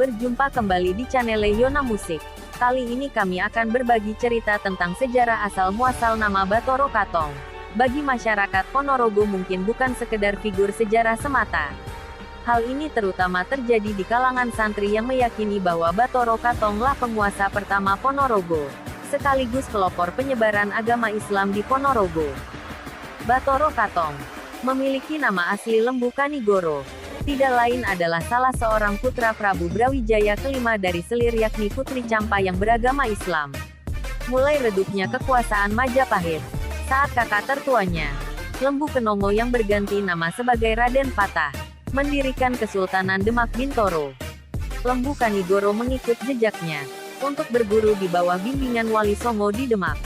Berjumpa kembali di channel Yona Musik. Kali ini kami akan berbagi cerita tentang sejarah asal-muasal nama Bathara Katong. Bagi masyarakat Ponorogo mungkin bukan sekedar figur sejarah semata. Hal ini terutama terjadi di kalangan santri yang meyakini bahwa Bathara Katonglah penguasa pertama Ponorogo, sekaligus pelopor penyebaran agama Islam di Ponorogo. Bathara Katong memiliki nama asli Lembu Kanigoro. Tidak lain adalah salah seorang putra Prabu Brawijaya kelima dari Selir yakni Putri Campa yang beragama Islam. Mulai redupnya kekuasaan Majapahit saat kakak tertuanya, Lembu Kenongo yang berganti nama sebagai Raden Patah, mendirikan Kesultanan Demak Bintoro. Lembu Kanigoro mengikut jejaknya untuk berguru di bawah bimbingan Wali Songo di Demak.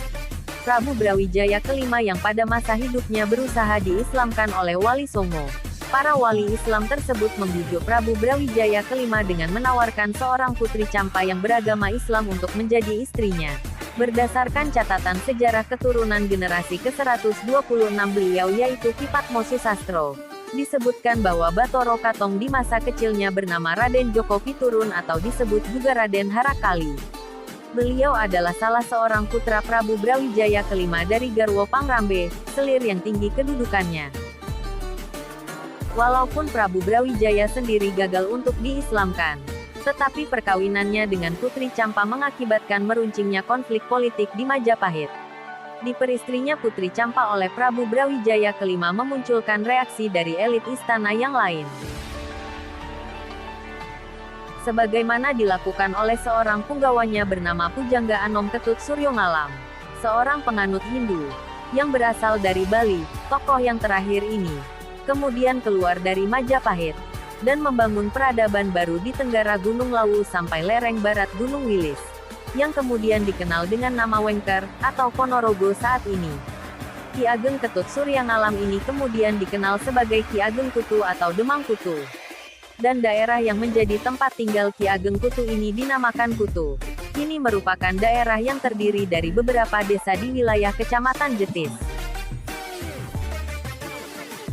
Prabu Brawijaya kelima yang pada masa hidupnya berusaha diislamkan oleh Wali Songo. Para wali Islam tersebut membujuk Prabu Brawijaya kelima dengan menawarkan seorang putri Campa yang beragama Islam untuk menjadi istrinya. Berdasarkan catatan sejarah keturunan generasi ke-126 beliau yaitu Ki Patmo Susastro, disebutkan bahwa Bathara Katong di masa kecilnya bernama Raden Joko Piturun atau disebut juga Raden Harakali. Beliau adalah salah seorang putra Prabu Brawijaya kelima dari Garwo Pangrambe, Selir yang tinggi kedudukannya. Walaupun Prabu Brawijaya sendiri gagal untuk diislamkan, tetapi perkawinannya dengan Putri Campa mengakibatkan meruncingnya konflik politik di Majapahit. Diperistrinya Putri Campa oleh Prabu Brawijaya kelima memunculkan reaksi dari elit istana yang lain. Sebagaimana dilakukan oleh seorang punggawanya bernama Pujangga Anom Ketut Suryongalam, seorang penganut Hindu, yang berasal dari Bali. Tokoh yang terakhir ini kemudian keluar dari Majapahit, dan membangun peradaban baru di Tenggara Gunung Lawu sampai lereng barat Gunung Wilis, yang kemudian dikenal dengan nama Wengker, atau Ponorogo saat ini. Ki Ageng Ketut Suryangalam ini kemudian dikenal sebagai Ki Ageng Kutu atau Demang Kutu. Dan daerah yang menjadi tempat tinggal Ki Ageng Kutu ini dinamakan Kutu. Ini merupakan daerah yang terdiri dari beberapa desa di wilayah Kecamatan Jetis.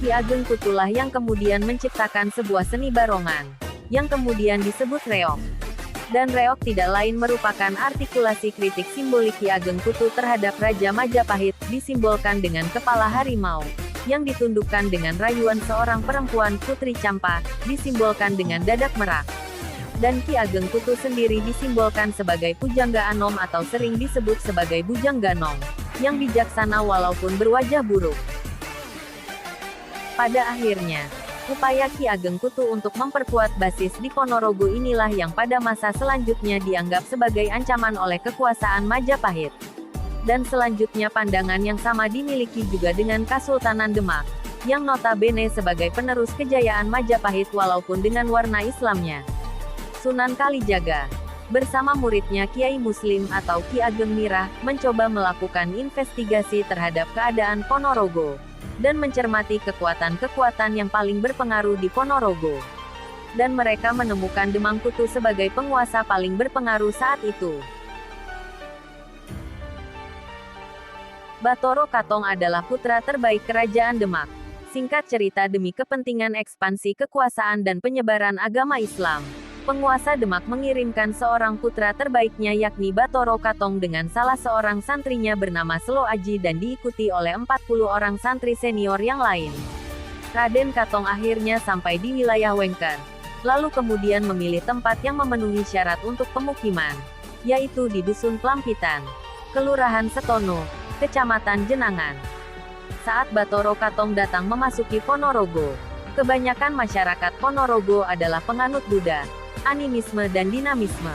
Ki Ageng Kutulah yang kemudian menciptakan sebuah seni barongan, yang kemudian disebut reok. Dan reok tidak lain merupakan artikulasi kritik simbolik Ki Ageng Kutu terhadap Raja Majapahit, disimbolkan dengan kepala harimau, yang ditundukkan dengan rayuan seorang perempuan Putri Campa, disimbolkan dengan dadak merak. Dan Ki Ageng Kutu sendiri disimbolkan sebagai Pujangga Anom atau sering disebut sebagai Bujang Ganong, yang bijaksana walaupun berwajah buruk. Pada akhirnya, upaya Ki Ageng Kutu untuk memperkuat basis di Ponorogo inilah yang pada masa selanjutnya dianggap sebagai ancaman oleh kekuasaan Majapahit. Dan selanjutnya pandangan yang sama dimiliki juga dengan Kasultanan Demak, yang notabene sebagai penerus kejayaan Majapahit walaupun dengan warna Islamnya. Sunan Kalijaga, bersama muridnya Kiai Muslim atau Ki Ageng Mirah, mencoba melakukan investigasi terhadap keadaan Ponorogo, dan mencermati kekuatan-kekuatan yang paling berpengaruh di Ponorogo. Dan mereka menemukan Demang Kutu sebagai penguasa paling berpengaruh saat itu. Bathara Katong adalah putra terbaik Kerajaan Demak. Singkat cerita, demi kepentingan ekspansi kekuasaan dan penyebaran agama Islam, penguasa Demak mengirimkan seorang putra terbaiknya yakni Bathara Katong dengan salah seorang santrinya bernama Selo Aji dan diikuti oleh 40 orang santri senior yang lain. Raden Katong akhirnya sampai di wilayah Wengker, lalu kemudian memilih tempat yang memenuhi syarat untuk pemukiman, yaitu di Dusun Plampitan, Kelurahan Setono, Kecamatan Jenangan. Saat Bathara Katong datang memasuki Ponorogo, kebanyakan masyarakat Ponorogo adalah penganut Buddha, animisme dan dinamisme.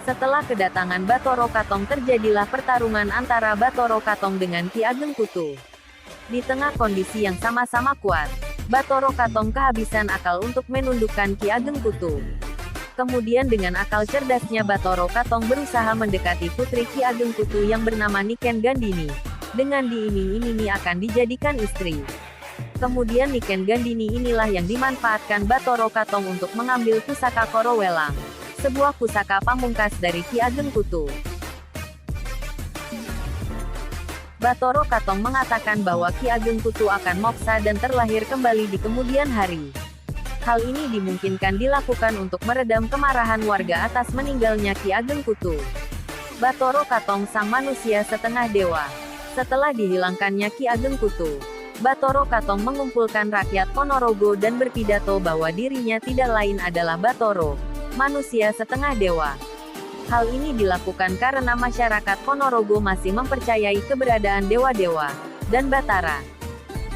Setelah kedatangan Bathara Katong terjadilah pertarungan antara Bathara Katong dengan Ki Ageng Kutu. Di tengah kondisi yang sama-sama kuat, Bathara Katong kehabisan akal untuk menundukkan Ki Ageng Kutu. Kemudian dengan akal cerdasnya Bathara Katong berusaha mendekati putri Ki Ageng Kutu yang bernama Niken Gandini, dengan diiming-imingi akan dijadikan istri. Kemudian Niken Gandini inilah yang dimanfaatkan Bathara Katong untuk mengambil pusaka Korowelang, sebuah pusaka pamungkas dari Ki Ageng Kutu. Bathara Katong mengatakan bahwa Ki Ageng Kutu akan moksa dan terlahir kembali di kemudian hari. Hal ini dimungkinkan dilakukan untuk meredam kemarahan warga atas meninggalnya Ki Ageng Kutu Bathara Katong sang manusia setengah dewa. Setelah dihilangkannya Ki Ageng Kutu Bathara Katong mengumpulkan rakyat Ponorogo dan berpidato bahwa dirinya tidak lain adalah Bathara, manusia setengah dewa. Hal ini dilakukan karena masyarakat Ponorogo masih mempercayai keberadaan dewa-dewa dan Bathara.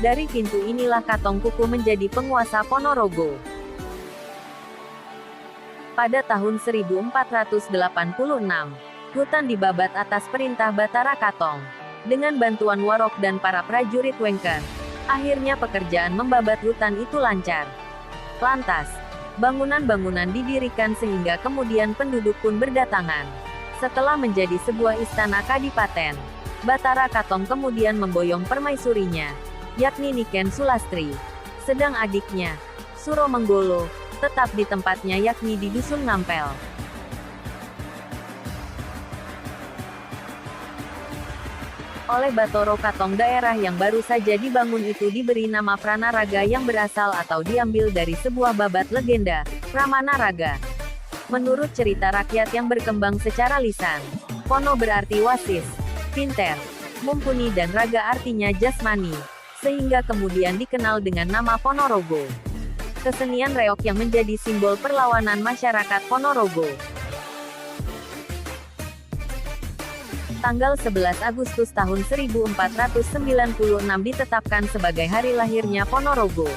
Dari pintu inilah Katong Kuku menjadi penguasa Ponorogo. Pada tahun 1486, hutan dibabat atas perintah Bathara Katong. Dengan bantuan Warok dan para prajurit Wengker, akhirnya pekerjaan membabat hutan itu lancar. Lantas, bangunan-bangunan didirikan sehingga kemudian penduduk pun berdatangan. Setelah menjadi sebuah istana kadipaten, Bathara Katong kemudian memboyong permaisurinya, yakni Niken Sulastri. Sedang adiknya, Suromenggolo, tetap di tempatnya yakni di Dusun Ngampel. Oleh Bathara Katong daerah yang baru saja dibangun itu diberi nama Pranaraga yang berasal atau diambil dari sebuah babat legenda, Pramanaraga. Menurut cerita rakyat yang berkembang secara lisan, Pono berarti wasis, pinter, mumpuni dan raga artinya jasmani, sehingga kemudian dikenal dengan nama Ponorogo. Kesenian reog yang menjadi simbol perlawanan masyarakat Ponorogo. Tanggal 11 Agustus tahun 1496 ditetapkan sebagai hari lahirnya Ponorogo.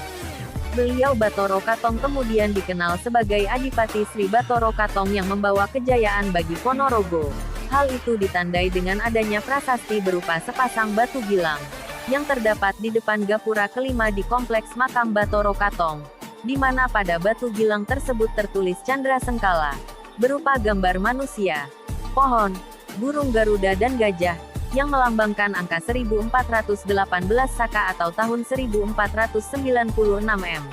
Beliau Bathara Katong kemudian dikenal sebagai Adipati Sri Bathara Katong yang membawa kejayaan bagi Ponorogo. Hal itu ditandai dengan adanya prasasti berupa sepasang batu gilang yang terdapat di depan gapura kelima di kompleks makam Bathara Katong, di mana pada batu gilang tersebut tertulis Candra Sengkala, berupa gambar manusia, pohon, burung garuda dan gajah, yang melambangkan angka 1418 Saka atau tahun 1496 M.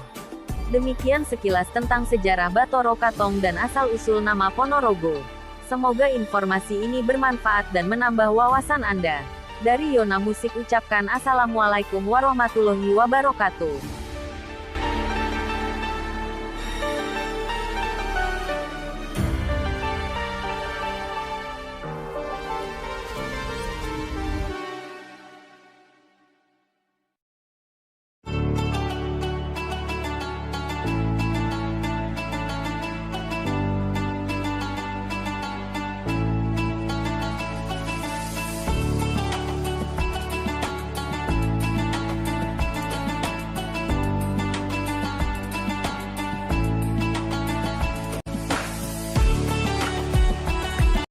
Demikian sekilas tentang sejarah Bathara Katong dan asal-usul nama Ponorogo. Semoga informasi ini bermanfaat dan menambah wawasan Anda. Dari Yona Musik ucapkan Assalamualaikum warahmatullahi wabarakatuh.